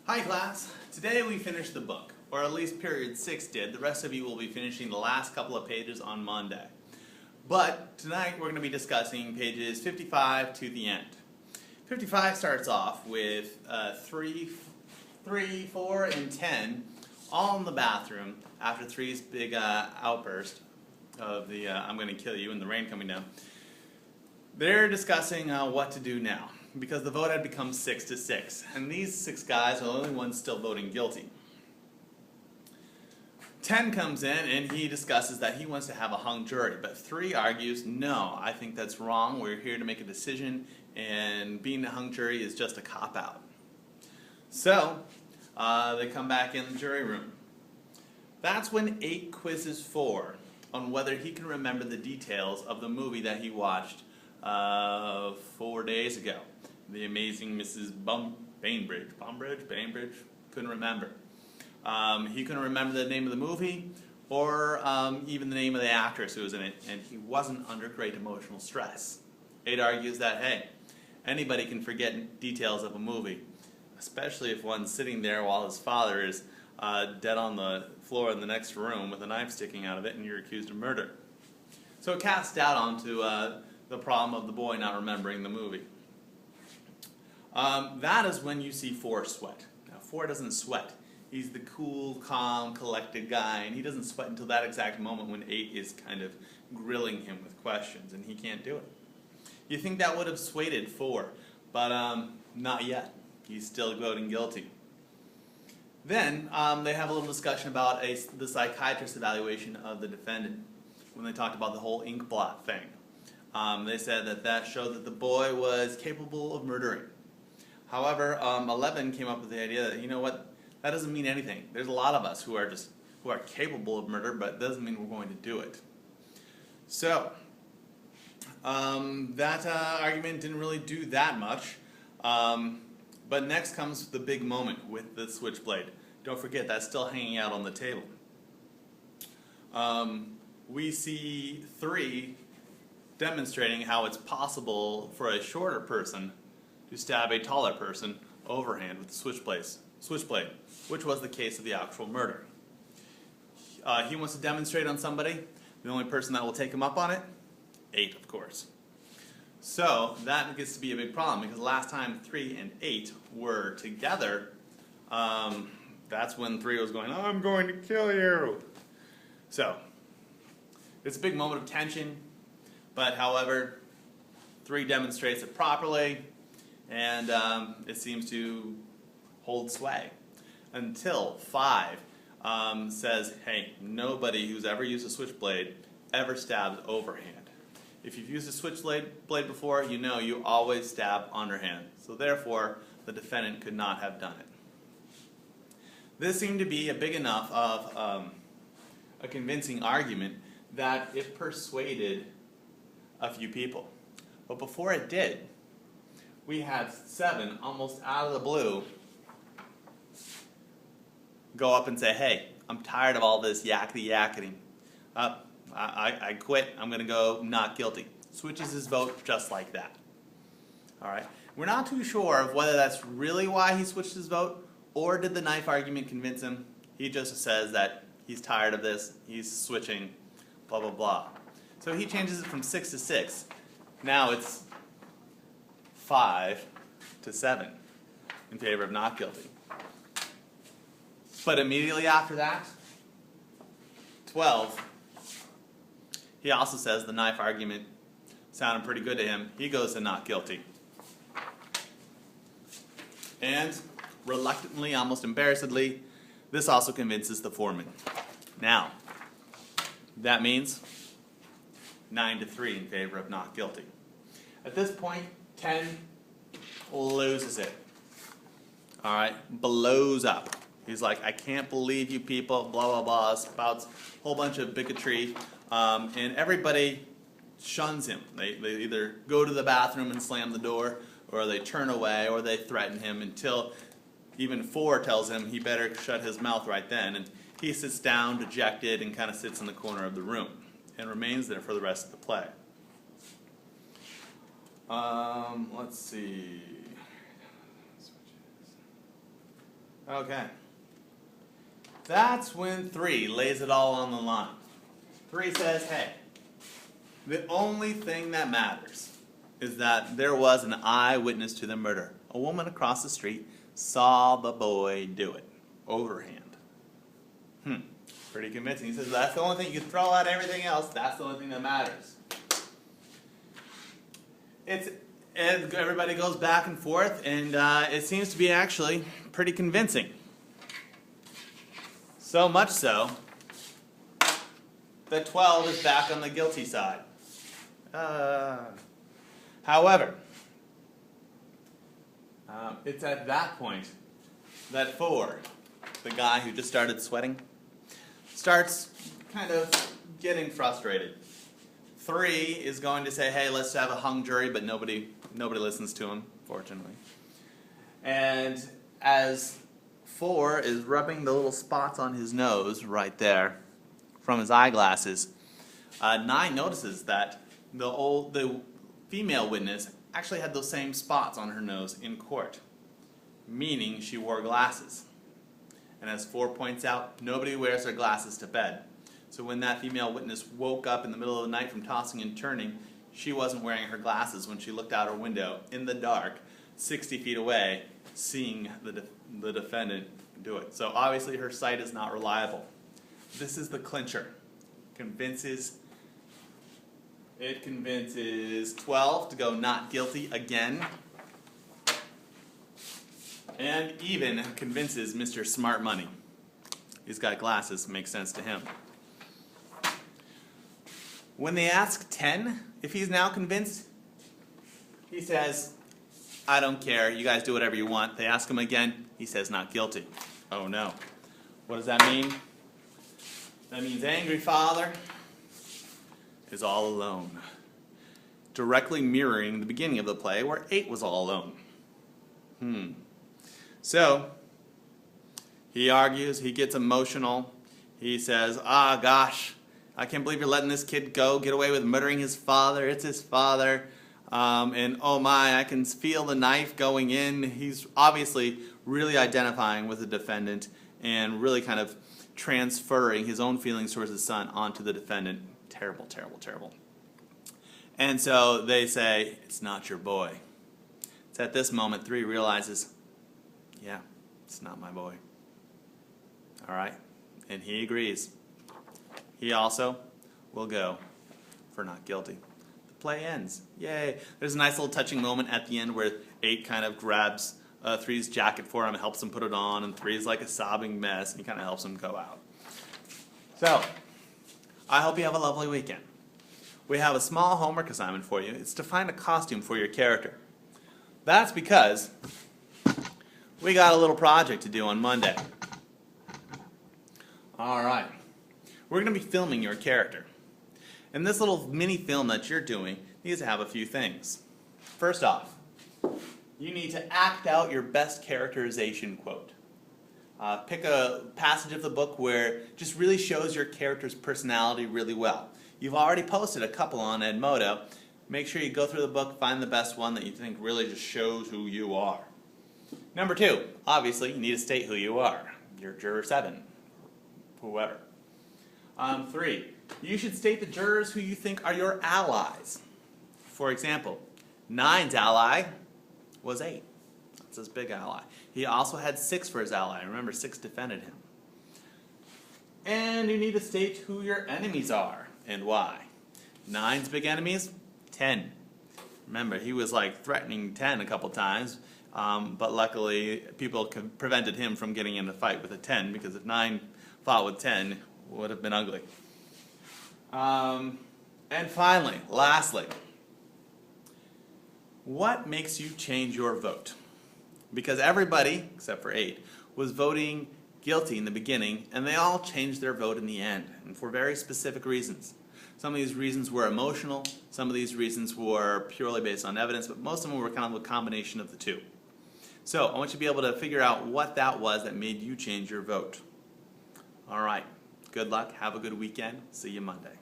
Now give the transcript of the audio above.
Hi class, today we finished the book, or at least period 6 did. The rest of you will be finishing the last couple of pages on Monday. But tonight we're going to be discussing pages 55 to the end. 55 starts off with 3, 4, and 10 all in the bathroom after 3's big outburst of the I'm going to kill you and the rain coming down. They're discussing what to do now, because the vote had become 6-6, and these 6 guys are the only ones still voting guilty. 10 comes in and he discusses that he wants to have a hung jury, but 3 argues, no, I think that's wrong, we're here to make a decision, and being a hung jury is just a cop-out. So, they come back in the jury room. That's when 8 quizzes 4 on whether he can remember the details of the movie that he watched 4 days ago. The Amazing Mrs. Bainbridge. Bainbridge? Couldn't remember. He couldn't remember the name of the movie or even the name of the actress who was in it, and he wasn't under great emotional stress. 8 argues that, hey, anybody can forget details of a movie, especially if one's sitting there while his father is dead on the floor in the next room with a knife sticking out of it and you're accused of murder. So it casts doubt onto the problem of the boy not remembering the movie. That is when you see 4 sweat. Now 4 doesn't sweat. He's the cool, calm, collected guy, and he doesn't sweat until that exact moment when 8 is kind of grilling him with questions, and he can't do it. You think that would have swayed 4, but not yet. He's still voting guilty. Then they have a little discussion about the psychiatrist's evaluation of the defendant when they talked about the whole ink blot thing. They said that showed that the boy was capable of murdering. However, 11 came up with the idea that, you know what, that doesn't mean anything. There's a lot of us who are capable of murder, but it doesn't mean we're going to do it. So, that argument didn't really do that much. But next comes the big moment with the switchblade. Don't forget, that's still hanging out on the table. We see 3 demonstrating how it's possible for a shorter person to stab a taller person overhand with the switchblade, which was the case of the actual murder. He wants to demonstrate on somebody. The only person that will take him up on it? 8, of course. So that gets to be a big problem, because last time 3 and 8 were together, that's when 3 was going, I'm going to kill you. So it's a big moment of tension, but however, 3 demonstrates it properly, and it seems to hold sway until 5 says, hey, nobody who's ever used a switchblade ever stabs overhand. If you've used a switchblade before, you know you always stab underhand. So therefore, the defendant could not have done it. This seemed to be a big enough of a convincing argument that it persuaded a few people. But before it did, we had 7, almost out of the blue, go up and say, hey, I'm tired of all this yakety-yakety. I quit, I'm going to go not guilty. Switches his vote just like that. Alright, we're not too sure of whether that's really why he switched his vote, or did the knife argument convince him. He just says that he's tired of this, he's switching, blah blah blah. So he changes it from 6-6. Now it's 5-7 in favor of not guilty. But immediately after that, 12, he also says the knife argument sounded pretty good to him. He goes to not guilty. And reluctantly, almost embarrassedly, this also convinces the foreman. Now, that means 9-3 in favor of not guilty. At this point, 10 loses it. Alright, blows up. He's like, I can't believe you people, blah blah blah, spouts a whole bunch of bigotry, and everybody shuns him. They either go to the bathroom and slam the door, or they turn away, or they threaten him until even 4 tells him he better shut his mouth right then, and he sits down dejected and kind of sits in the corner of the room and remains there for the rest of the play. Let's see. Okay. That's when 3 lays it all on the line. 3 says, hey, the only thing that matters is that there was an eyewitness to the murder. A woman across the street saw the boy do it, overhand. Pretty convincing. He says that's the only thing. You can throw out everything else. That's the only thing that matters. And everybody goes back and forth, and it seems to be actually pretty convincing. So much so that 12 is back on the guilty side. However, it's at that point that 4, the guy who just started sweating, starts kind of getting frustrated. 3 is going to say, hey, let's have a hung jury, but nobody listens to him, fortunately. And as 4 is rubbing the little spots on his nose right there from his eyeglasses, 9 notices that the female witness actually had those same spots on her nose in court, meaning she wore glasses. And as 4 points out, nobody wears their glasses to bed. So when that female witness woke up in the middle of the night from tossing and turning, she wasn't wearing her glasses when she looked out her window in the dark, 60 feet away, seeing the defendant do it. So obviously her sight is not reliable. This is the clincher. It convinces 12 to go not guilty again. And even convinces Mr. Smart Money. He's got glasses, makes sense to him. When they ask 10 if he's now convinced, he says, I don't care, you guys do whatever you want. They ask him again, he says not guilty. Oh no. What does that mean? That means angry father is all alone. Directly mirroring the beginning of the play where 8 was all alone. So, he argues, he gets emotional, he says, gosh, I can't believe you're letting this kid get away with murdering his father, it's his father, and oh my, I can feel the knife going in. He's obviously really identifying with the defendant and really kind of transferring his own feelings towards his son onto the defendant. Terrible, terrible, terrible. And so they say, it's not your boy. It's at this moment 3 realizes, yeah, it's not my boy. All right? And he agrees. He also will go for not guilty. The play ends. Yay. There's a nice little touching moment at the end where 8 kind of grabs 3's jacket for him and helps him put it on, and 3 is like a sobbing mess, and he kind of helps him go out. So, I hope you have a lovely weekend. We have a small homework assignment for you. It's to find a costume for your character. That's because we got a little project to do on Monday. Alright. We're going to be filming your character. And this little mini film that you're doing needs to have a few things. First off, you need to act out your best characterization quote. Pick a passage of the book where it just really shows your character's personality really well. You've already posted a couple on Edmodo. Make sure you go through the book, find the best one that you think really just shows who you are. Number 2, obviously, you need to state who you are. You're Juror 7, whoever. 3, you should state the jurors who you think are your allies. For example, 9's ally was 8. That's his big ally. He also had 6 for his ally. Remember, 6 defended him. And you need to state who your enemies are and why. 9's big enemies, 10. Remember, he was like threatening 10 a couple times, but luckily people prevented him from getting in a fight with a 10, because if 9 fought with 10, it would have been ugly. And finally, lastly, what makes you change your vote? Because everybody, except for 8, was voting guilty in the beginning, and they all changed their vote in the end, and for very specific reasons. Some of these reasons were emotional, some of these reasons were purely based on evidence, but most of them were kind of a combination of the two. So I want you to be able to figure out what that was that made you change your vote. All right, good luck, have a good weekend, see you Monday.